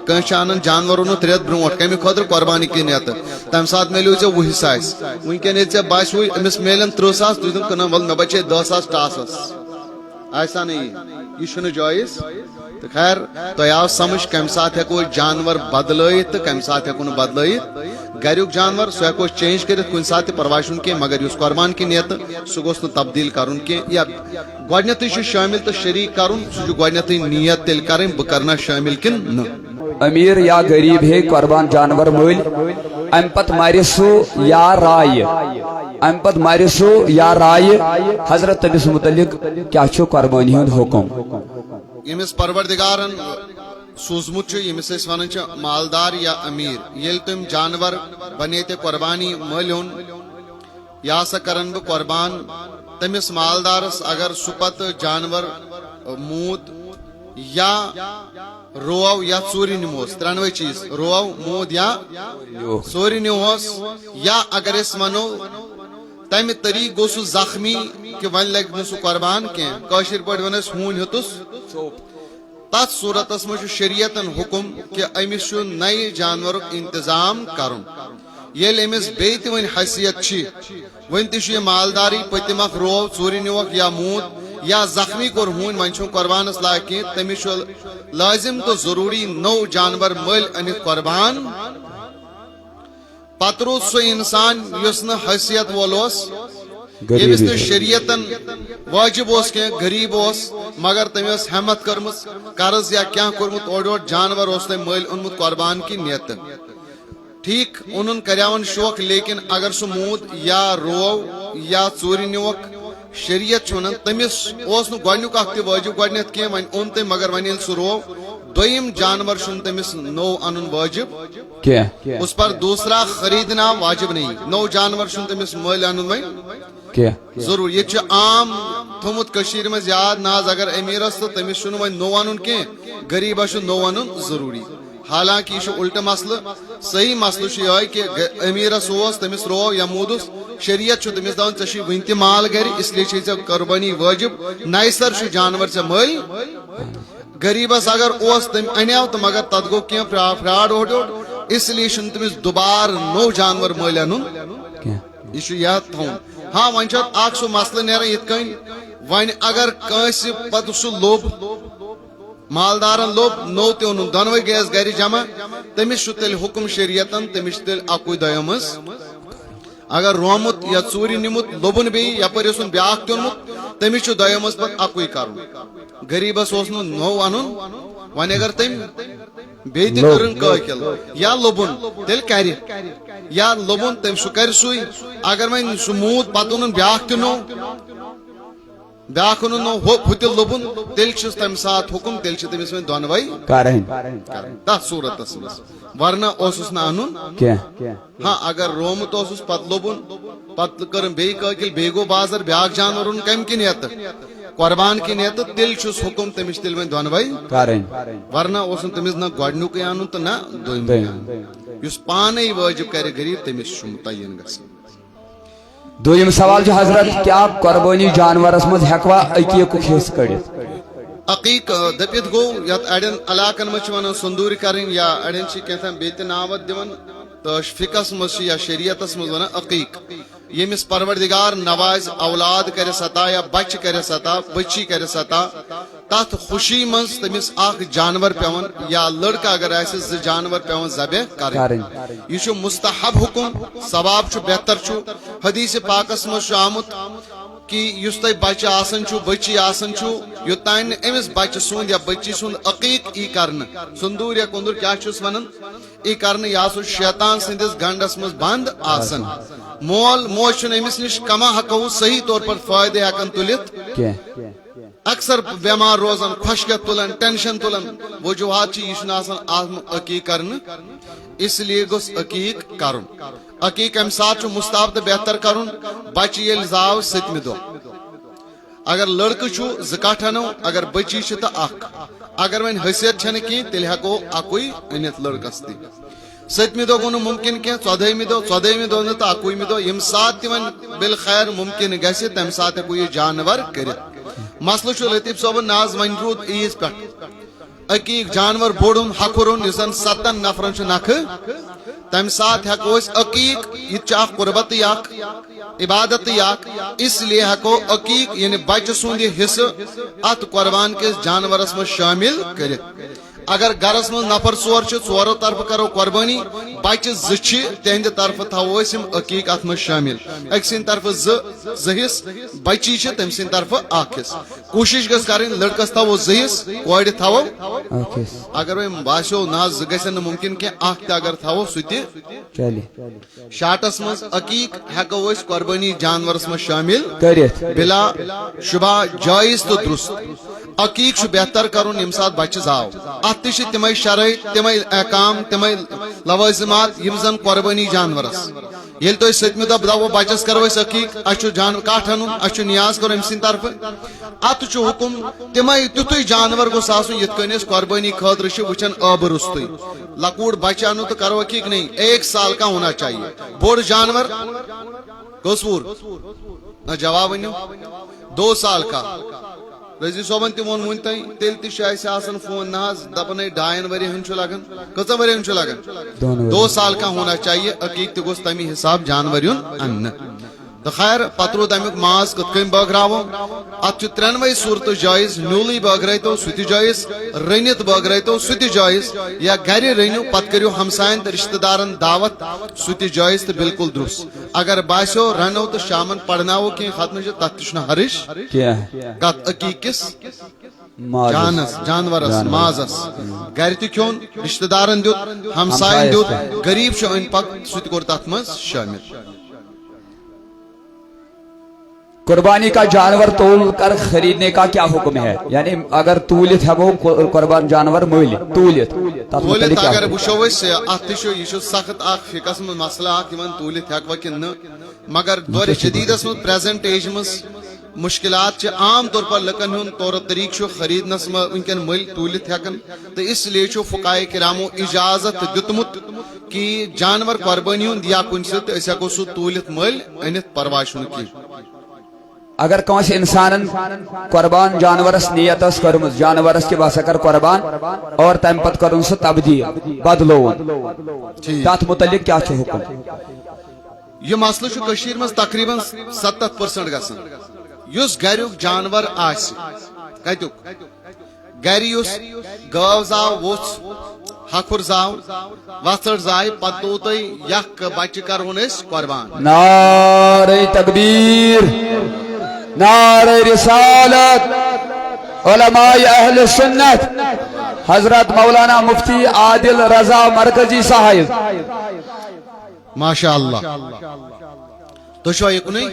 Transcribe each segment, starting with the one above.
کنس انان جانورن 3 رٮ۪تھ برونٛٹھ کمہِ خٲطرٕ قۄربانی کی نیت تمہِ ساتہٕ میلیو ژےٚ 20,000 وٕنکٮ۪ن ییٚلہِ ژےٚ باسیو أمِس میلن 30,000 تُہۍ دِم کٕنان وَل مےٚ بچے 10,000 ٹاسس آسا نہٕ یہِ چھُنہٕ جٲیز تو خیر تۄہہِ آو سمجھ کمہِ ساتہٕ ہٮ۪کو أسۍ جانور بدلٲیِتھ تہٕ کمہِ ساتہٕ ہٮ۪کو نہٕ بدلٲیِتھ گریُک جانور سُہ ہٮ۪کو أسۍ چینج کٔرِتھ کُنہِ ساتہٕ تہِ پرواے چھُنہٕ کینٛہہ مگر یُس قۄربان کی نیت سُہ گوٚژھ نہٕ تبدیٖل کرُن کینٛہہ یا گۄڈنٮ۪تھٕے چھُ شٲمِل تہٕ شریٖک کرُن سُہ چھُ گۄڈنٮ۪تھٕے نیت تیٚلہِ کرٕنۍ بہٕ کرنا شٲمِل کِنہٕ نہٕ امیر یا غریب ہے قربان جانور مل ام پت مارِ سُہ یا رائے ام پت مارِ سُہ یا رائے حضرت تٔمِس متعلق کیا چھُ قربانی ہُنٛد حکم ییٚمِس پروردگارن سوٗزمُت چھُ ییٚمِس أسۍ ونان چھِ مالدار یا أمیٖر ییٚلہِ تٔمۍ جانور بنے تے قۄربانی مٔلۍ اوٚن یہِ ہسا کرن بہٕ قۄربان تٔمِس مالدارس اگر سُہ پتہٕ جانور موٗد یا روو یا ژوٗرِ نِموس ترٛٮ۪نوَے چیٖز روو موٗد یا ژوٗرِ نِموس یا اگر أسۍ ونو تمہِ طریٖقہٕ گوٚو سُہ زخمی کہِ وۄنۍ لگہِ نہٕ سُہ قۄربان کینٛہہ کٲشِر پٲٹھۍ ونو أسۍ ہوٗنۍ ہیوٚتُس تتھ صوٗرتس منٛز چھُ شریعتن حُکم کہِ أمِس چھُ نَیہِ جانورُک انتظام کرُن ییٚلہِ أمِس بیٚیہِ تہِ وۄنۍ حیثیت چھِ وۄنۍ تہِ چھُ یہِ مالداری پٔتِم اکھ روو ژوٗرِ نِوکھ یا موٗد یا زخمی کوٚر ہوٗنۍ وۄنۍ چھُنہٕ قۄربانس لایق کینٛہہ تٔمِس چھُ لٲزم تہٕ ضروٗری نوٚو جانور مٔلۍ أنِتھ قۄربان پتہٕ روٗد سُہ انسان یُس نہٕ حیثیت وول اوس ییٚمِس نہٕ شریعتن واجب اوس کینٛہہ غریٖب اوس مگر تٔمۍ ٲس ہٮ۪مت کٔرمٕژ قرض یا کینٛہہ کوٚرمُت اورٕ یورٕ جانور اوس تٔمۍ مٔلۍ اوٚنمُت قۄربان کہِ نیتہٕ ٹھیٖک اوٚنُن کریاون شوق لیکن اگر سُہ موٗد یا روو یا ژوٗرِ نِوکھ شریعت چھُ ونان تٔمِس اوس نہٕ گۄڈنیُک اکھ تہِ وٲجب گۄڈنٮ۪تھ کینٛہہ وۄنۍ اوٚن تٔمۍ مگر وۄنۍ ییٚلہِ سُہ روو دوٚیِم جانور چھُنہٕ تٔمِس نوٚو اَنُن وٲجب اس پر دوسرا خریدنا واجب نہیں نوٚو جانور چھُنہٕ تٔمِس مٔلۍ اَنُن وۄنۍ ضروٗر ییٚتہِ چھُ عام تھوٚمُت کٔشیٖرِ منٛز یاد نہ حظ اگر أمیٖرس تہٕ تٔمِس چھُنہٕ وۄنۍ نوٚو اَنُن کینٛہہ غریٖبس چھُ نوٚو اَنُن ضروٗری حالانکہِ یہِ چھُ اُلٹہٕ مسلہٕ صحیح مسلہٕ چھُ یِہوے کہِ أمیٖرس اوس تٔمِس روو یا موٗدُس شریعت چھُ تٔمِس دپان ژےٚ چھُے وُنہِ تہِ مال گرِ اسلیے چھے ژےٚ قۄربٲنی وٲجب نیسر چھُ جانور ژےٚ مٔلۍ غریٖبس اگر اوس تٔمۍ انیو تہٕ مگر تتھ گوٚو کینٛہہ فراڈ اورٕ یورٕ اسلیے چھُنہٕ تٔمِس دُبارٕ نوٚو جانور مٔلۍ اَنُن یہِ چھُ یاد تھاوُن ہاں وۄنۍ چھُ اتھ اکھ سُہ مسلہٕ نیران یِتھ کٔنۍ وۄنۍ اگر کٲنٛسہِ پتہٕ سُہ لوٚب مالدارن لوٚب نوٚو تہِ اوٚنُن دۄنوے گٔیس گرِ جمع تٔمِس چھُ تیٚلہِ حُکم شریعتن تٔمِس چھُ تیٚلہِ اکُے دۄیو منٛز اگر رومُت یا ژوٗرِ نِمُت لوٚبُن بیٚیہِ یپٲرۍ اوسُن بیاکھ تہِ اوٚنمُت تٔمِس چھُ دۄیو منٛز پتہٕ اکُے کرُن غریٖبس اوس نہٕ نوٚو انُن وۄنۍ اگر تٔمۍ بیٚیہِ تہِ کٔرٕن قٲکِل یا لوٚبُن تیٚلہِ کرِ یا لوٚبُن تٔمۍ سُہ کرِ سُے اگر وۄنۍ سُہ موٗد پتہٕ اوٚنُن بیاکھ تہِ نوٚو بیاکھ اوٚنُن نوٚو ہُہ تہِ لوٚبُن تیٚلہِ چھُس تمہِ ساتہٕ حُکم تیٚلہِ چھِ تٔمِس وۄنۍ دۄنوے کرٕنۍ تتھ صوٗرتس منٛز ورنہ اوسُس نہٕ انُن ہاں اگر رومُت اوسُس پتہٕ لوٚبُن پتہٕ کٔرٕن بیٚیہِ قٲکِل بیٚیہِ گوٚو بازر بیاکھ جانور اوٚن کمہِ کِنۍ نیتہٕ قۄربان کہِ نیتہٕ تیٚلہِ چھُس حُکم تٔمِس تیٚلہِ وۄنۍ دۄنوے ورنہ اوس نہٕ تٔمِس نہ گۄڈنیُکُے انُن تہٕ نہ دوٚیمُے انُن یُس پانے وٲجب کرِ غریٖب تٔمِس چھُ مُتعین گژھان دوٚیِم سوال چھُ حضرت کیٛاہ قۄربٲنی جانورس منٛز ہٮ۪کوا عقیٖقُک حصہٕ کٔڑِتھ عقیٖق دٔپِتھ گوٚو یتھ اڑٮ۪ن علاقن منٛز چھِ ونان سندوٗرِ کرٕنۍ یا اڑٮ۪ن چھِ کینٛژھن بیٚیہِ تہِ ناو اتھ دِوان تہٕ فِقس منٛز چھِ یا شریعتس منٛز ونان عقیٖق ییٚمِس پروردگار نوازِ اولاد کرٮ۪س عطا یا بچہِ کرٮ۪س عطا بٔچی کرٮ۪س عطا تتھ خوشی منٛز تٔمِس اکھ جانور پیوان یا لڑکہٕ اگر آسہِ 2 جانور پیوان ذبح کرٕنۍ یہِ چھُ مستحب حُکم ثواب چھُ بہتر چھُ حدیثِ پاکس منٛز چھُ آمُت کہ یُس تۄہہِ بچہِ آسان چھُ بٔچی آسان چھُ یوٚتانۍ نہٕ أمِس بچہِ سُنٛد یا بٔچی سُنٛد عقیٖق ای کرنہٕ سندوٗر یا کُندُر کیٛاہ چھُس ونان ای کرنہٕ یہِ ہسا چھُ شیطان سٕنٛدِس گنڈس منٛز بنٛد آسان مول موج چھُنہٕ أمِس نِش کما ہٮ۪کو صحیح طور پر فٲیدٕ ہٮ۪کان تُلِتھ اکثر بٮ۪مار روزان خۄشکیتھ تُلان ٹینشن تُلان وجوہات چھِ یہِ چھُنہٕ آسان آمُت عقیٖق کرنہٕ اس لیے گوٚژھ عقیٖق کرُن عقیٖق امہِ ساتہٕ چھُ مستحب تہٕ بہتر کرُن بچہِ ییٚلہِ زاو 7مہِ دۄہ اگر لڑکہٕ چھُ 2 کٹھ انو اگر بٔچی چھِ تہٕ 1 اگر وۄنۍ حیثیت چھنہٕ کینٛہہ تیٚلہِ ہٮ۪کو اکُے أنِتھ لڑکس تہِ 7مہِ دۄہ گوٚو نہٕ مُمکِن کینٛہہ 14مہِ دۄہ 14مہِ دۄہ نہٕ تہٕ 21مہِ دۄہ ییٚمہِ ساتہٕ تہِ وۄنۍ بالخیر مُمکِن گژھِ تمہِ ساتہٕ ہٮ۪کو یہِ جانور کٔرِتھ مسلہٕ چھُ لطیف صٲبن نہ حظ وۄنۍ روٗد عیٖز پٮ۪ٹھ عقیق جانور بوڑن ہکرن یس زن 7 نفرن چھ نکھ تم سات ہیکو اس عقیق یہ اخ قربت اخ عبادت اخ اس لیے ہیکو عقیق یعنی بچہ سند حصہ ات قربان کس جانورس میں شامل کرت اگر گرس من نفر 4 چھ ژورو طرف کرو قربانی بچہ زچ تہند طرف تھو اسم عقیق ات میں شامل اک سن طرف زہس بچی چھ تم سن طرف اکھس کوشش گس کرن لڑکس تھو زہس کوڑ تھو اگر وہ باسو نا ز گسن ممکن کہ اکھ تہ اگر تھو ستی چلی شاٹس مز عقیق ہیکو اس قربانی جانورس میں شامل کرت بلا شبہ جائز تو درست عقیق چھ بہتر کرن یم سات بچہ زاو ات تہ تمے شرائط تمے احکام تمے لوازمات یم زن قربانی جانورس یل تو ستمہ دہ دو بچس کرو اس عقیق اچھو جان کاٹ انن اچھو نیاز کرو ام سن طرف ات چھ حکم تمے تیتھے جانور گوس آسن یت کن اس قربانی خاطر چھ وچن آب رستے لکوڑ بچہ انو تو کرو عقیق نہیں 1 سال کا ہونا چاہیے بوڑ جانور کوسور نہ جواب ونیو 2 سال کا رضی صوبن تم وون تین تیل تہ آسن فون نہ دپن 2 ؤری ہن چھ لگن کتہ ؤری ہن چھ لگن 2 سال کا ہونا چاہیے عقیق تہ گوس تمی حساب جانور یون ان تو خیر پترو تمیک ماز کت کن بٲگراو ات 3 صورت جائز نیولی بٲگرٲتو سہ تہ جائز رنت بٲگرٲتو سہ تہ جائز یا گھر رنو پتہ کریو ہمسائن تو رشتہ دارن دعوت سہ تہ جائز تو بالکل درست اگر باسو رنو تو شامن پڑناو کی ختم تک تہ حرش کت عقیق کس جانس جانورس مازس گھر تہ کھیون رشتہ دارن دیت ہمسائن دیت غریب چھ ان پک سہ تہ کور تت مز شامل قربانی کا جانور تول کر خریدنے کا کیا حکم ہے یعنی اگر تولت ہمو قربان جانور مل تولت اگر وچو ات یہ سخت اخ فکس من مسئلہ اخ تولت ہیکو کن مگر دور جدیدس من پریزنٹ ایج مز مشکلات عام طور پر لکن ہند طور طریق خریدنس ونکن مل تولت ہیکن تو اس لیے فقائے کرامو اجازت دتمت کہ جانور قربانی ہند یا کن سی ہیکو سہ تولت مل انت پرواہ چھ کی اگر کنس انسان قربان جانورس نیت کرمز جانورس کے بس کر قربان اور تم پت کرن سہ تبدیل بدلون تات متعلق کیا چھ حکم یہ مسئلہ کشیر مز تقریباً 70% گژھان یس گھریک جانور آس کتیک گھر یس گاو زاو ووژھ ہکھر زاو وژھڑ زائے پتہ دو تھی یک بچہ کرون اس قربان نعرہ تکبیر نعرہ رسالت علماء اہل سنت حضرت مولانا مفتی عادل رضا مرکزی صاحب ماشاء اللہ تو شو یکنی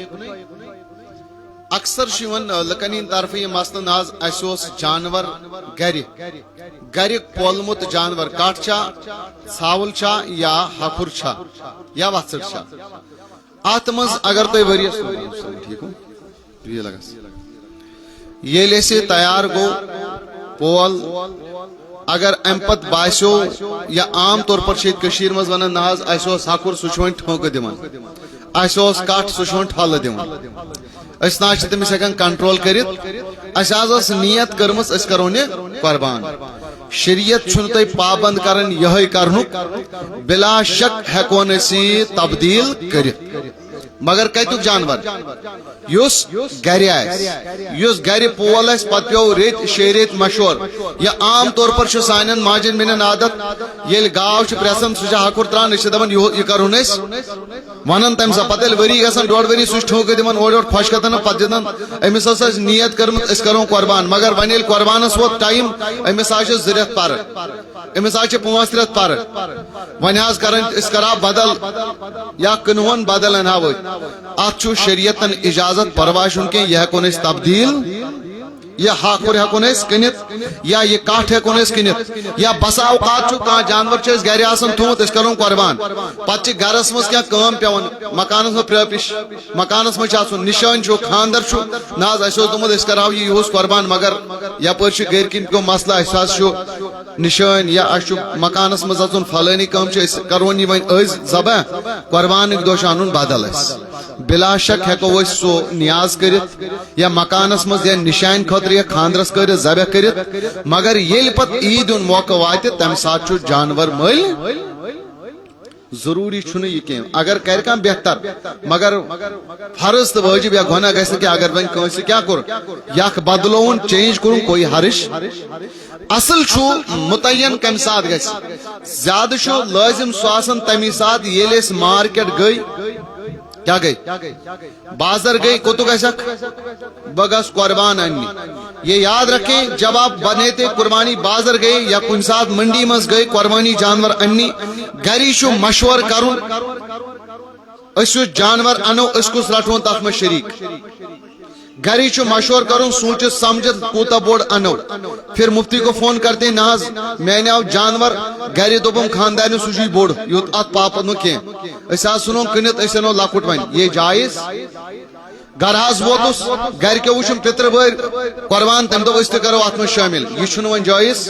اکثر شیون لکنین طرف یہ مسئلہ ناز اسوس جانور گھر پولمت جانور کاٹ چھا ژھاول چھا یا ہکھر چھا یا وژھڑ چھا ات مز اگر تھی ورس ٹھیک ہو یل اسے تیار گو پول اگر ام پت باسو یا عام طور پر کشیر مز ونان ناز اس ہکھر سہ ٹھونک دان اس کٹ سہ ٹھل دان اس نا تمس ہیکان کنٹرول کرت اس نیت کرمس اس کرون یہ قربان شریعت چھن تہ پابند کرن یہ کرنک بلا شک ہیکون اسی تبدیل کرت مگر کتیک جانور یس گھر آس گھر پول آس پتہ پیو ریت 6 ریت مشور یا عام طور پر سان ماجن بین عادت یل گاو پریسن سہ ہکھر تران دپان یہ کرون ونان تم سا پتہ وری گھان 1.5 ؤری سہ ٹھونک دان اور خوش کتن پتہ دان امس نیت کرمت اس کرو قربان مگر ون یل قربانس ووت ٹائم امس 2 ریت پر امس 5 ریت پر ون کران اس کرا بدل یا کنون بدل انہا ات شریعتن اجازت پرواہ چھ یہ ہیکون اس تبدیل یا ہاکھر ہیکون اس کنت یا یہ کاٹ ہیکون اس کنت یا بسا اوقات کان جانور چھ گھر آسان تھوت اس کرون قربان پتہ گھرس مز کیا کام پیون مکانس مز پرپش مکانس مز آسن نشان چھ خاندر چھ ناز اس دمت اس کراو یہ قربان مگر یپر چھ گھر کن کو مسئلہ احساس چھ نشان یا اس مکانس مز اژن فلانی کام چھ اس کرون ون از ذبح قربان دہ انن بدل اس بلا شک ہیکو سو نیاز کرت یا مکانس مز یا نشان خاطر یا خاندرس کر ذبح کرت مگر یل پت عید ان موقع وات تم سات جانور مل ضروری چھُنہٕ یہ کیم اگر کر کم بہتر مگر فرض تو واجب یا گناہ گژھِ نہٕ کہ اگر وۄنۍ کٲنٛسہِ کیٛاہ کوٚر یکھ بدلوُن چینج کوٚرُن کوئی حرش اصل چھُ متعین کمہِ ساتہٕ گژھِ زیادٕ چھُ لٲزم سُہ آسان تمی ساتہٕ ییٚلہِ أسۍ مارکیٹ گٔے کیا گئی بازر گئی کو تو گھسک بگس قربان انی یہ یاد رکھیں جب آپ بنے تھے قربانی بازر گئے یا کن ساتھ منڈی مز گئے قربانی جانور انی گری شو مشور کروں اس جانور انو اس کو رٹون تک میں شریک گری چو مشور کروں سوچ سمجھت کوتا بوڑ انو پھر مفتی کو فون کرتے ناز میں نے جانور گری دوپم خاندان سوچی بوڑ یوت ات پاپت نو کیں ایسا سنو کنت ایسا نو لاکوٹ وین یہ جائز گرہاز ووتس گر کے وچھم پتر بھر قربان تم دو است کرو ات میں شامل یہ چھنو ون جائز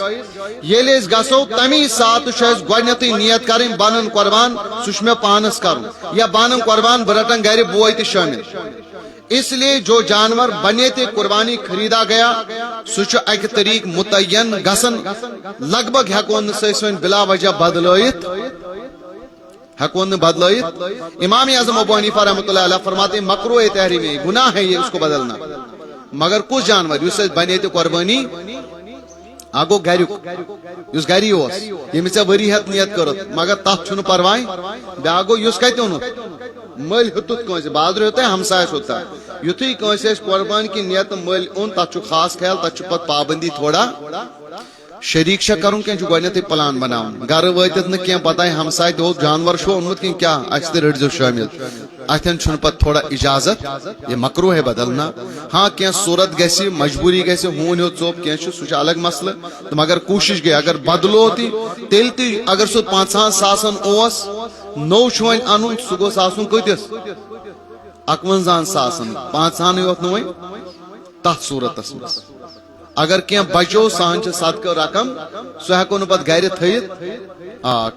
یہ لیس گسو تمی سات شاید گوڑنیتی نیت کریں بانن قربان سوچ میں پانس کروں یا بانن قربان برٹن گری بوئی تی شامل اس لیے جو جانور بنے تھے قربانی خریدا گیا سوچ ایک طریق متعین گسن لگ بھگ ہیکون سن بلا وجہ بدلائت ہیکون بدلائت امام اعظم ابو حنیفہ رحمۃ اللہ علیہ فرماتے ہیں مکروہ تحریم ہے گناہ ہے یہ اس کو بدلنا مگر کچھ جانور اس بنے تھے قربانی آگو گریک اس گری اس یمس وری ہت نیت کرت مگر تات چھن پرواے بیاگو یس کتے اونت مل ہتت کنس بازر ہوتا ہے ہمسایس ہوتا ہے یتھی کنس قربان کی نیت مل اون تات چھ خاص خیال تات چھ پت پابندی تھوڑا شریک شا کروں کہ گۄڈنیتھٕے پلان بناؤن گھر وٲتِتھ نہٕ کینٛہہ پتہ ہمساے تہِ اوس جانور چھُ اوٚنمُت کِنہٕ کیٛاہ اَسہِ تہِ رٔٹۍزیو شٲمِل اتھن چھُنہٕ پتہٕ تھوڑا اجازت یہ مکروہ ہے بدلنا ہاں کینٛہہ صورت گژھِ مجبوری گژھِ ہوٗن ہیوٚت ژوٚپ کینٛہہ چھُ سُہ چھُ الگ مسلہٕ تہٕ مگر کوٗشش گٔے اگر بدلو تہِ تیٚلہِ تہِ اگر سُہ 5,000 ساسن اوس نوٚو چھُ وۄنۍ انُن سُہ گوٚژھ آسُن کۭتِس 51 ساسن 5,000 یوت نہٕ وۄنۍ تتھ صورتس منٛز اگر کیا بچو سان صدقہ رقم سہ ہیکو پتہ گھر تھیت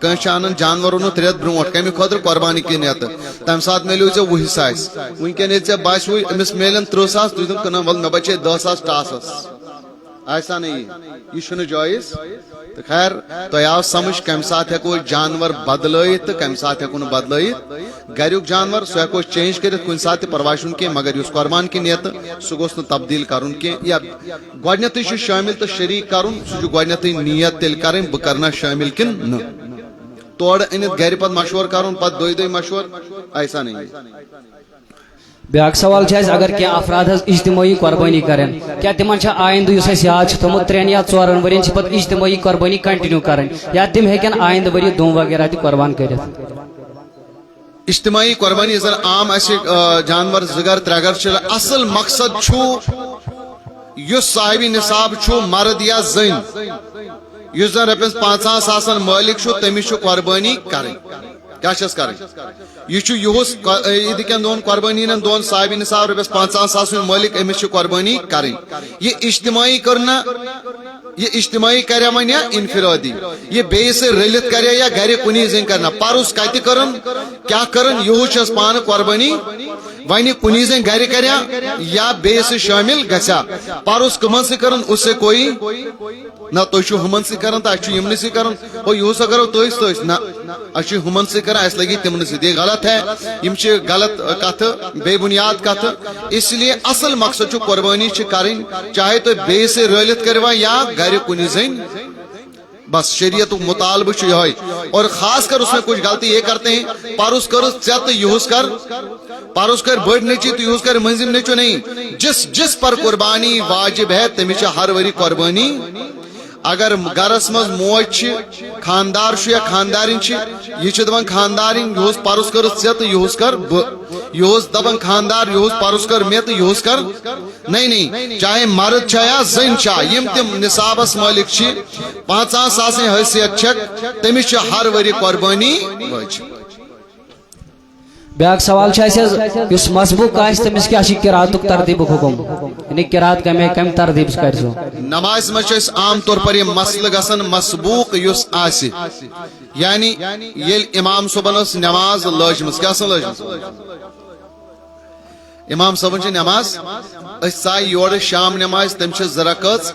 کنس انان جانور اونت رت برو کمی خاطر قربانی کی نیت تمہ سات ملو ے وہ ساس ونکن یہ باسو امس ملن 30 ساس تھی دن ول مے بچے 10 ساس ٹاسس ایسا نہیں یہ جائز تو خیر تہ آو سمجھ کم سات ہیکو جانور بدلائت تو کم سات ہیکو بدلائت گریک جانور سہ ہیکو چینج کرت کن سات پرواہ چھن کی مگر اس قربان کی نیت سہ گوس تبدیل کرن کی یا گۄڈنیتھٕے شامل تو شریک کرن سہ گۄڈنیتھٕے نیت تیل کریں بہ کرنا شامل کن نہ تور انت گھر پت مشور کرن پت دۄیہِ مشور ایسا نہیں بیاکھ سوال اگر کیا افراد اجتماعی قربانی کریں کیا تمن آئندہ اس یاد تھومت 3 یا 4 ورین پتہ اجتماعی قربانی کنٹینیو کریں یا تم ہیکن آئندہ وری دوم وغیرہ تہ قربان کرت اجتماعی قربانی زن عام اس جانور زگر ترگر چھ اصل مقصد چھو یس صاحب نصاب چھو مرد یا زن یس زن رپس 5,000 ساسن مالک چھو تمس چھو قربانی کریں کیا چھس کریں یہ یہس عیدکن دون قربانی دون صاحب نصاب رپس 5,000 ساس مالک امس قربانی کریں یہ اجتماعی کرنا یہ اجتماعی کرے ون یا انفرادی یہ بیس سے رلت کرے یا گھر کنی زن کرنا پارس کت کرن کیا کرن یہ چھس پان قربانی ون کنی زن گھر کریا یا بیس سے شامل گھسا پارس کمن سے کرن اس سے کوئی نہ تو چھو ہمن سے کرن تا چھو یمن سے کرن او یہ سو کرو توس توس نہ اچھی ہمن سے کرا اس لگی تمن سے یہ غلط ہے یم چھ غلط کتھ بے بنیاد کتھ اس لیے اصل مقصد چھ قربانی چھ کرن چاہے تو بے سے رلت کروا یا گھر کنی زن بس شریعت مطالبہ یہ اور خاص کر اس میں کچھ غلطی یہ کرتے ہیں پارس کر ژت یہس کر پارس کر بڑ نیچی تو یہس کر منزم نیچو نہیں جس پر قربانی واجب ہے تمس ہر وری قربانی اگر گرس مز موج خاندار یا خاندارین یہ دپان خاندارین یہس پارس کر ژت یہس کر یہس دپان خاندار یہس پارس کر مے تو یہس کر نہیں چاہے مرد چھا یا زن چھا یم تم نصابس مالک 5,000 ساسن حیثیت چھک تمس ہر وری قربانی واجب بیاکھ سوال اس مسبوق تمس کیا قراتک ترتیب حکم یعنی قرات کم ترتیب کرزو نماز مز عام طور پر یہ مسئلہ گسن مسبوق یس آسی یعنی یل امام صبح نماز لجمس کیا لجمس امام صاحب نماز اس ژایہِ یورٕ شام نماز تم چھ زٕ رکٲژ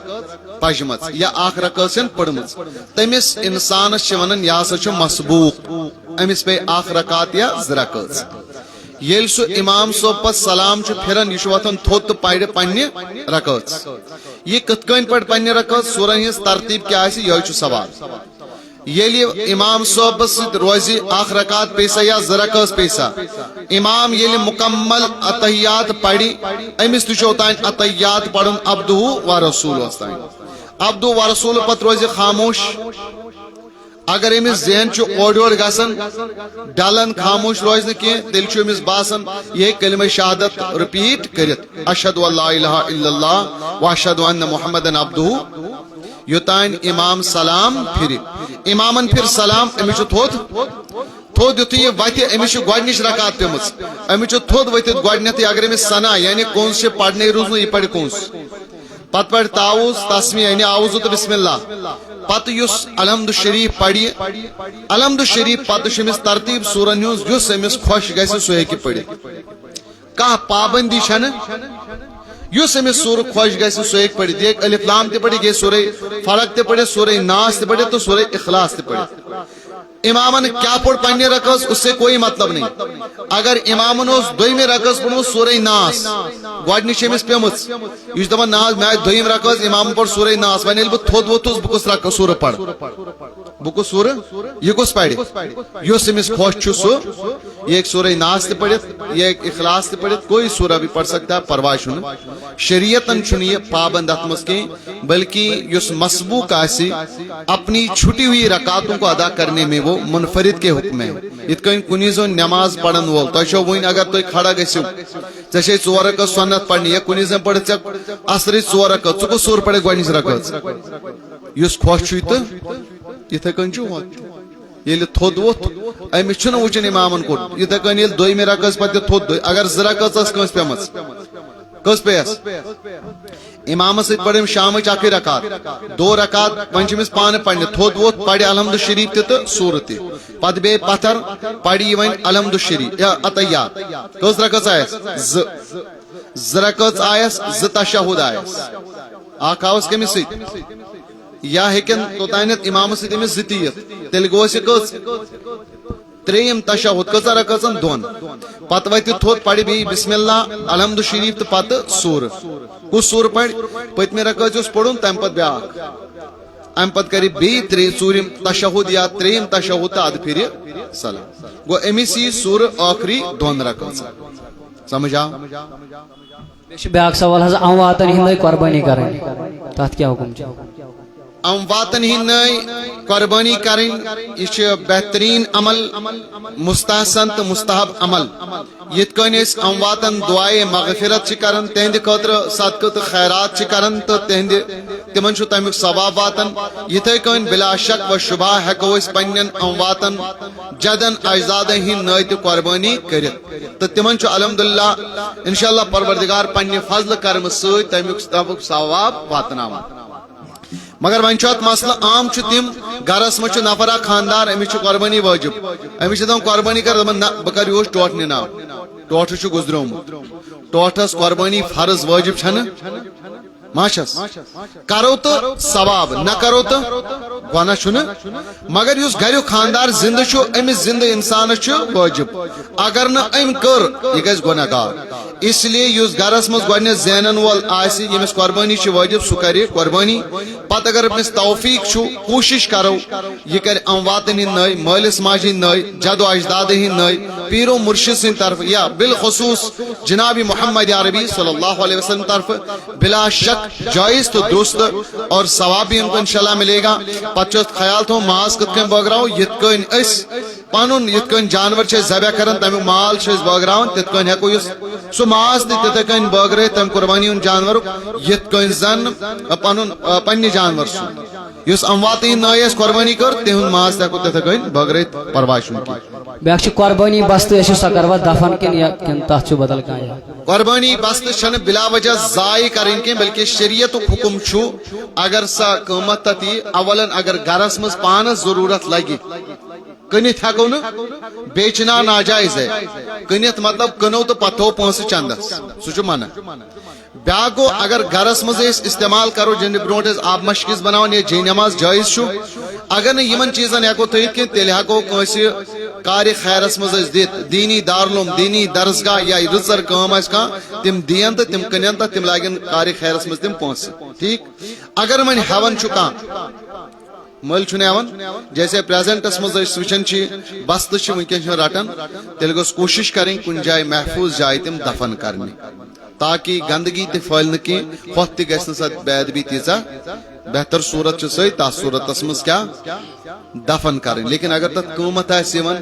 پجمت یا اکھ رکٲژ پٔرمٕژ تٔمِس انسانس چھ ونان یہ ہسا چھ مسبوق امس پے اکھ رکات یا زٕ رکٲژ ییٚلہِ سُہ امام صٲب پتہٕ سلام چھ پھران یہ چھ وتھان تھوٚد تہٕ پرِ پننہِ رکٲژ یہ کتھ کٔنۍ پرِ پننہِ رکٲژ سورن ہٕنٛز ترتیٖب کیٛاہ آسہِ یہے چھُ سوال ییٚلہِ امام صٲبس سۭتۍ روزِ اکھ رکات پیسا یا زٕ رکٲژ پیسا امام ییٚلہِ مکمل اتحیات پرِ امس تہِ چھُ اوتانۍ اتحیات پرُن عبدہُ و رسولہس تانۍ عبدہُ و رسول پتہٕ روزِ خاموش اگر امس ذہن چھ اور یور گژھان ڈلان خاموش روز نہٕ کینٛہہ تیٚلہِ چھُ امس باسان یہ کلمہ شہادت رپیٹ کٔرِتھ اشہدُ ان لا الہ الا اللہ و اشہدُ ان محمدن عبدہُ یوتانۍ امام سلام پھرِ امامن پھر سلام امس چھ تھوٚد یُتھُے یہ وتھِ امس چھ گۄڈنِچ رکات پیمٕژ امس چھ تھوٚد ؤتھِتھ گۄڈنیتھٕے اگر امس سنا یعنی کونٛس چھ پرنے روٗز نہٕ یہ پرِ کونٛس پتہ پڑھ تعوذ تسمیہ یعنی اعوذ تو بسم اللہ پتہ یس الحمد شریف پڑھ الحمد شریف پتہ چھ ترتیب سورن ہز یس امس خوش گژھِ سہ ہیکہِ پڑھِتھ کانٛہہ پابندی چھنہٕ یس امس سور خوش گژھِ سہ ہیکہِ پڑھِتھ یہ الف لام تہ پڑھِ یہ سورہ فلق تہ پڑھِ سورہ ناس تہ پڑھِ تو سورہ اخلاص تہ پڑھِ امامن کیا پڑھ پنہ رکعت اس سے کوئی مطلب نہیں اگر امامن اس دویمہ رکعت پڑھ سورہ ناس گۄڈنِچ چھِ أمِس پیمٕژ یہ چھُ دپان ناز مےٚ دویِم رکعت امام پڑھ سورہ ناس وۄنۍ ییٚلہِ بہٕ تھوٚد ووٚتھُس بہٕ کُس رکعت سورہ پڑھ بہٕ کُس سورہ یہ کُس پرِ یُس أمِس خۄش چھُ سُہ یہ ہیٚکہِ سورہ ناس تہِ پڑھِتھ یہ ہیٚکہِ اخلاص تہِ پڑھِتھ کوئی سورہ بھی پڑھ سکتا ہے پرواہ چھُنہٕ شریعتن چھُنہٕ یہ پابند اتھ منٛز کینٛہہ بلکہ یُس مسبوق آسہِ اپنی چھٹی ہوئی رکعتوں کو ادا کرنے میں وہ منفرد کے حکم ہے یت کن کنی زن نماز پڑھن وول تہ چھو ون اگر تُہۍ کھڑا گژھِو ژےٚ چھے 4 رکعت سنت پڑھنہِ یا کنی زن پڑھ ژےٚ عصرٕچ 4 رکعت ژٕ کُس سور پڑھ گۄڈنِچ رکعت یُس خۄش چھُے تہٕ یِتھے کٔنۍ چھُ ییٚلہِ تھوٚد ووٚتھ أمِس چھُنہٕ وٕچھُن اِمامن کوٚت یِتھے کٔنۍ ییٚلہِ دویمہِ رکعت پتہٕ تھوٚد اگر 2 رکعت ٲس کٲنٛسہِ پیمٕژ کٔژ پیس امامس سۭتۍ پڑھ أمۍ شامٕچ اکٕے رکعت 2 رکعت وۄنۍ چھِ أمِس پانہٕ پرنہِ تھوٚد ووٚتھ پرِ الحمد شریف تہِ تہٕ سورہ تہِ پتہٕ بیٚیہِ پتھر پرِ یہِ وۄنۍ الحمد شریف یا اتحیات کٔژ رکعت آیس 2 رکعت آیس 2 تشہد آیس اکھ آوس کٔمِس سۭتۍ یا ہیٚکن توٚتانٮ۪تھ امامس سۭتۍ أمِس 2 تہِ یِتھ تیٚلہِ گوٚو اَسہِ کٔژ 3یم تشہد کۭژاہ رکعژن 2 پتہٕ وتھِ تھوٚد پرِ بیٚیہِ بسم اللہ الحمد شریف تہٕ پتہٕ سورہ کُس سورہ پرِ پٔتمہِ رکعت یُس پوٚرُن تمہِ پتہٕ بیٛاکھ امہِ پتہٕ کرِ بیٚیہِ 4یم تشہد یا 3یم تشہد تہٕ ادٕ پھرِ سلام گوٚو أمِس یی سورہ ٲخری 2 رکعژن سمجھ آو بیاکھ سوال حظ امواتن ہٕنٛدۍ قۄربٲنی کرٕنۍ تتھ کیٛاہ حُکم چھُ امواتن ہٕنٛدۍ قۄربٲنی کرٕنۍ یہ چھُ بہترین عمل مستحسن تو مستحب عمل یِتھ کٔنۍ أسۍ امواتن دعائے مغفرت چھِ کران تہنٛدِ خٲطرٕ صدقہٕ تہٕ خیرات چھِ کران تہٕ تمن چھُ تمیُک ثواب واتان یِتھے کٔنۍ بلا شک و شبہ ہیٚکو أسۍ پننٮ۪ن امواتن جدن اجدادن ہٕنٛدۍ نٲے تہِ قۄربٲنی کٔرِتھ تہٕ تمن چھُ الحمدللہ انشاءاللہ پروردگار پننہِ فضلہٕ کرمہٕ سۭتۍ تمیُک ثواب واتناوان مگر وۄنۍ چھُ اتھ مسلہٕ عام چھُ تِم گرس منٛز چھُ نفر اکھ خاندار أمِس چھُ قۄربٲنی واجب أمِس چھِ دپان قۄربٲنی کر دپان نہ بہٕ کرٕ یِہُس ٹوٹھ نِناو ٹوٹھٕ چھُ گُزریومُت ٹوٹھس قۄربٲنی فرض واجب چھنہٕ ما چھس کرو تو ثواب نہ کرو تو گۄناہ چھُنہٕ مگر یُس گریُک خاندار زندٕ چھُ أمِس زندٕ انسانس چھُ واجب اگر نہٕ أمۍ کٔر یہِ گژھِ گۄناہ گار اس لیے یُس گرس منٛز گۄڈنٮ۪تھ زینن وول آسہِ ییٚمِس قۄربٲنی چھِ واجب سُہ کرِ قۄربٲنی پتہٕ اگر أمِس توفیق چھُ کوٗشش کرو یہِ کرِ امواتن ہٕنٛدۍ نٲے مٲلِس ماجہِ ہٕنٛدۍ نٲے جدو اجدادن ہٕنٛدۍ نٲے پیرو مرشد سٕنٛدِ طرفہٕ یا بالخصوص جناب محمد عربی صلی اللہ علیہ وسلم طرفہٕ بلا شک جائز تو درست اور ثواب بھی ان کو انشاءاللہ ملے گا پتہ خیال تھو ماز کت کن بٲگراو یت کن اس پنن یت کن جانور چھ ذبح کران تمیُک مال چھ بٲگراوان تت کن ہیکو یُس سُہ ماز تہِ تتھے کن بٲگرٲیِتھ تمہِ قربانی ہُنٛد جانورُک یت کن زن پنن پننہِ جانور سُہ یُس امواتٕے نٲے اَسہِ قۄربٲنی کٔر تِہُنٛد ماز تہِ ہیکو تتھے کن بٲگرٲیِتھ پرواے چھُنہٕ کینٛہہ بیاکھ چھُ قۄربٲنی بستہٕ ٲسِو سۄ کروا دفن کِنہٕ تتھ چھُ بدل کانٛہہ قۄربٲنی بستہٕ چھنہٕ بلا وجہ ضایع کرٕنۍ کینٛہہ بلکہ شریعتُک حکم چھُ اگر سا قۭمت تتھ یی اولن اگر گرس منٛز پانس ضروٗرت لگہِ کٕنِتھ ہیکو نہٕ بیچنا ناجائز ہے کنت مطلب کنو تو پتو پونس چندس سہ منع بیاا گو اگر گرس مز استعمال کرو جن برو آب مشکس بناون یہ جے نماز جائز چھو اگر نا یمن چیزن ہیکو تھیت کی تیل ہیکو کنس کار خیرس مز دت دینی دارالعلوم دینی درسگاہ یا رژر کام آس کان تم دین تو تم کنن تو تم لاگن کار خیرس مز تم پونس ٹھیک اگر من ہیون چھو کان مل چھن جیسے پریزنٹس مز وچن بست ونکن رٹان تیل گوس کوشش کریں کن جائے محفوظ جائے تم دفن کرنے تاکہ گندگی تہ پھل کی ہوت تہ گژھِ نہٕ سۄ بے ادبی تیٖژاہ بہتر صورت چھ سۄے تتھ صورتس منٛز کیا دفن کرٕنۍ لیکن اگر تتھ قۭمت آسہِ یِوان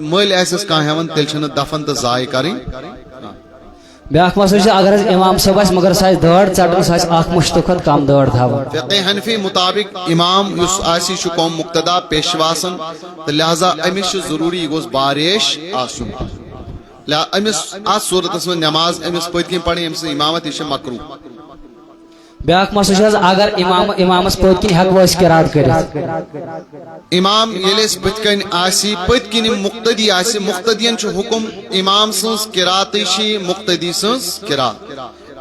مٔلۍ آسٮ۪س کانٛہہ ہٮ۪وان تیٚلہِ چھنہٕ دفن تہٕ ضایع کرٕنۍ بیاکھ مسئلہ اگر امام صاحب آس مگر سہ دٲڑ ژٹان سہ اخ مشتو کھۄتہٕ کم دٲڑ تھاوان فقہ حنفی مطابق امام یس آسی چھ قوم مقتدا پیشوا آسان تہٕ لہذا أمِس چھُ ضروٗری یہِ گوٚژھ باریش آسُن امس ات صورتس من نماز امس پت کن پڑھیں امس امامت یہ مکروہ بیاکھ مسئلہ اگر امامس پت کن ہیکو أسۍ قرات کٔرِتھ امام ییٚلہِ أسۍ پت کن آسی پت کن مقتدی آسہِ مقتدین چھُ حکم امام سٕنٛز قراتٕے چھِ مقتدی سٕنٛز قرات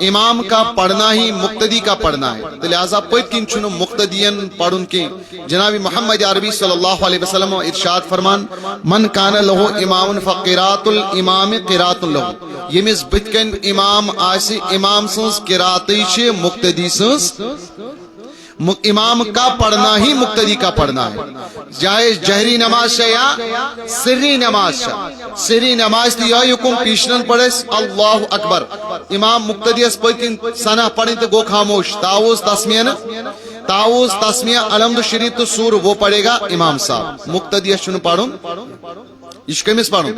امام کا پڑھنا ہی مقتدی کا پڑھنا ہے تو لہذا پت کن چھُنہٕ مقتدین پڑھن کی جناب محمد عربی صلی اللہ علیہ وسلم ارشاد فرمان من کان لہو امام فقرات الامام قرات لہو یمس بت کن امام آسی امام سنز قراتٕے چھِ مقتدی سنز امام کا پڑھنا ہی مقتدی کا پڑھنا ہے چاہے جہری نماز یا سری نماز سری نماز تی یہ حکم پیشنن پڑھس اللہ اکبر امام مقتدی اس پتن سنہ پڑھیں تو گو خاموش تاوز تسمیہ الحمد شریف تو سور وہ پڑھے گا امام صاحب مقتدی اس چھن پڑھن یہ کمس پڑھن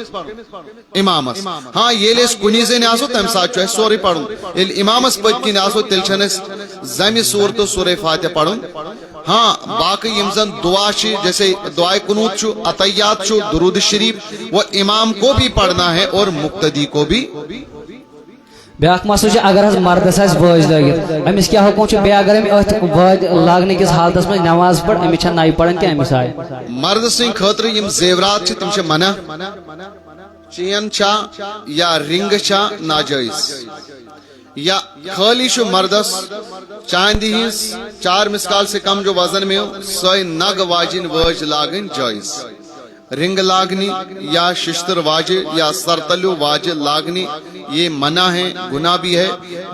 امامس ہاں یہ کنی زن آسو تم سات سوری پڑھن یل امامس پت کن آسو تیل چھنس زمہ سور تو سورہ فاتحہ پڑھن ہاں باقی یم زن دعا جیسے دعائے قنوت عطیات درود شریف وہ امام کو بھی پڑھنا ہے اور مقتدی کو بھی بیاکھ مسئلہ اگر حض مردس آس وٲج لٲگِتھ أمِس کیٛاہ حکم چھُ بیٚیہِ اگر أمۍ أتھۍ وٲج لاگنہٕ کِس حالتس منٛز نٮ۪ماز پٔر أمِس چھےٚ نَیہِ پران کینٛہہ أمِس آیہِ مرد سٕنٛدِ خٲطرٕ یِم زیورات چھِ تِم چھِ منع چین چھا یا رنگ چھا ناجائز یا خالی چھُ مردس چاندی ہٕنٛز 4 مسکال سے کم جو وزن میں ہو سوے نگ واجن وٲج لاگن جائز رنگ لاگنی یا ششتر واجے یا سرتلو واجے لاگنی یہ منع ہے گناہ بھی ہے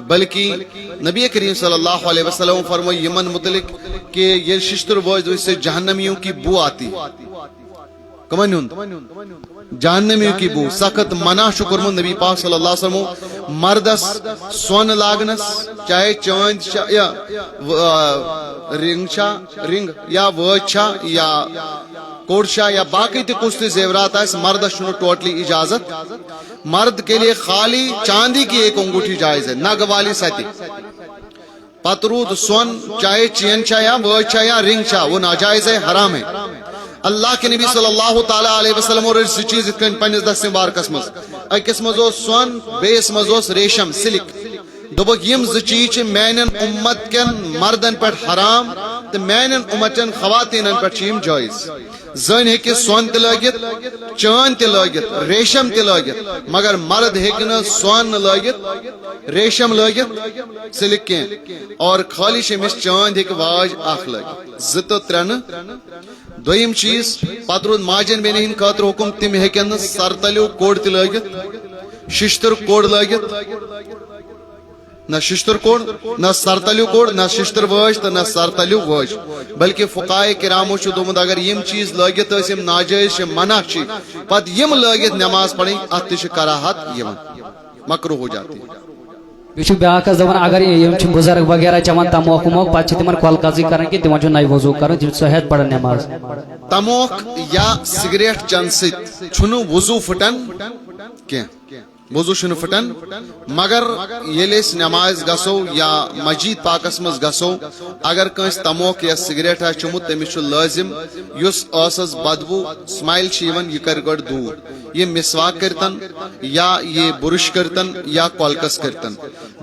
بلکہ نبی کریم صلی اللہ علیہ وسلم فرمائے یمن متعلق کہ یہ ششتر واج اس سے جہنمیوں کی بو آتی کمن جہنمیوں کی بو سخت منع شکر نبی پاک صلی اللہ علیہ وسلم مردس سون لاگنس چاہے چاند یا رنگ یا واج یا کوڑشا یا باقی تہ کچھ تہ زیورات آس مردس چھنہ ٹوٹلی اجازت مرد کے لیے خالی چاندی کی ایک انگوٹھی جائز ہے نگ والی ستی پترود سون چاہے چین چھا یا واج چھا یا رنگ چھا وہ ناجائز ہے حرام ہے اللہ کے نبی صلی اللہ تعالی علیہ وسلم اور اس چیز اتکن پنس دست مبارکس مز اکس مزو سون بیس مزوس ریشم سلک دوبک یم ز چیز میانن امت کن مردن پر حرام تو میانن امتن خواتین پر چیم جائز زن ہیکہ سون تہ لگت چاند تہ لگت ریشم تہ لگت مگر مرد ہیکہ سون لگت ریشم لگت سلک کی اور خالی شمس چاند ہیکہ واج اخ لگت زت ترن دویم چیز پتر ماجن بین ہند خاطر حکم تم ہیکن سرتلیو کوڑ تہ لگت ششتر کوڑ لگت نہ ششتر کوڑ نہ سرتلیو کوڑ نہ ششتر واج تو نہ سرتلیو واج بلکہ فقہائے کرامو چھ دومت اگر یم چیز لگت یم ناجائز منع چھ پت یم لگت نماز پڑھیں ات تہ کراہت یوان مکروہ ہو جاتی یہ بیاکھ دپان اگر یم بزرگ وغیرہ چوان تموک وموک پتہ تمن کول قضی کران کہ تمن نئی وضو کرن تم صحت پڑھن نماز تموک یا سگریٹ چن ست چھنو وضو پھٹن کی وضو چھنہ پھٹن مگر ییٚلہِ أسۍ نماز گژھو یا مسجد پاکس مز گژھو اگر کٲنٛسہِ تموک یا سگریٹ آسہِ چوٚمُت تٔمِس چھُ لٲزم یُس ٲسس بدبو سمایل چھِ یِوان یہِ کرِ گۄڈٕ دوٗر یہ مسواک کرتن یا یہ برش کرتن یا کولکس کرتن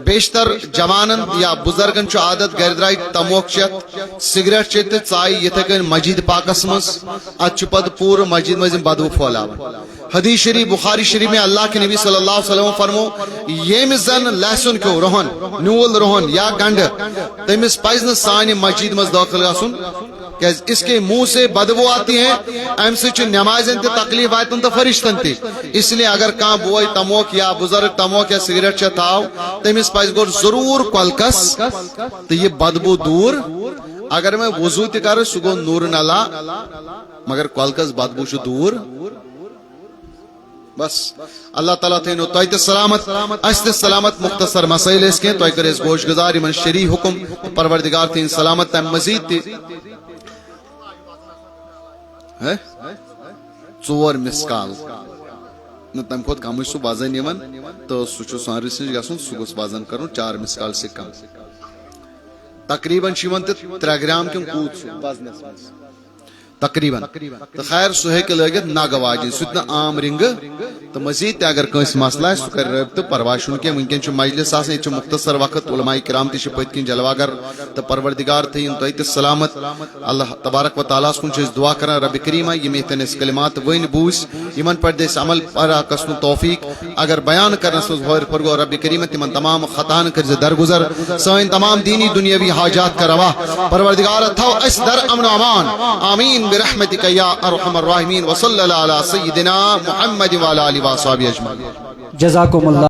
بیشتر جوانن یا بزرگن چھ عادت گر درائے تموک چت سگریٹ چت ژایہِ یتھے کن مسجد پاکس مز ات پتہ پور مسجد مز بدبو پھولاوان حدیث شریف بخاری شریف میں اللہ کے نبی صلی اللہ علیہ وسلم فرمو یم زن لہسن کیو روہن نیول روہن یا گنڈ تمس پز ن سانہ مسجد مز داخل گھن کہ اس کے منہ سے بدبو آتی ہے ام سے نمازن تے تکلیف آتن تو فرشتن تے اس لیے اگر کان بوئی تموک یا بزرگ تموک یا سگریٹ چھ تھاو تمس پز گور ضرور کلکس تو یہ بدبو دور اگر میں وضو تہ کر سہ گو نور نلا مگر کلکس بدبو چھ دور بس اللہ تعالیٰ تھینو تہ تہ سلامت اس تہ سلامت مختصر مسائل اس کے تہ کرس گوش گزار من شرعی حکم پروردگار تھین سلامت تم مزید تہ ژور مسکال نہ تم کھت کم سہ وزن تو سہ سونر نش گھن سہ گوس وزن کرن 4 مسکال سے کم تقریباً 3 گرام کم کوت وزنس مز تقریباً تو خیر سہ ہیکہ لگت نگ واجن سہ عام رنگ تو مزید تہ اگر کنس مسئلہ ہے سہ کر رابطہ پرواہ چھ ونکن مجلس آسان یہ مختصر وقت علماء کرام تہ پت کن جلوہ گر تو پروردگار تھین تہ تہ سلامت اللہ تبارک و تعالیٰ کن دعا کران رب کریمہ یم یتن اس کلمات ون بوس یمن پر دس عمل پرا کسن توفیق اگر بیان کرنس مز ہور پرگو رب کریمہ تمن تمام خطان کر درگزر سن تمام دینی دنیاوی حاجات کا روا پروردگار تھو اس در امن و امان آمین برحمتک یا ارحم الراحمین وصلی اللہ علی سیدنا محمد وعلی آلہ وصحبہ اجمعین جزاکم اللہ.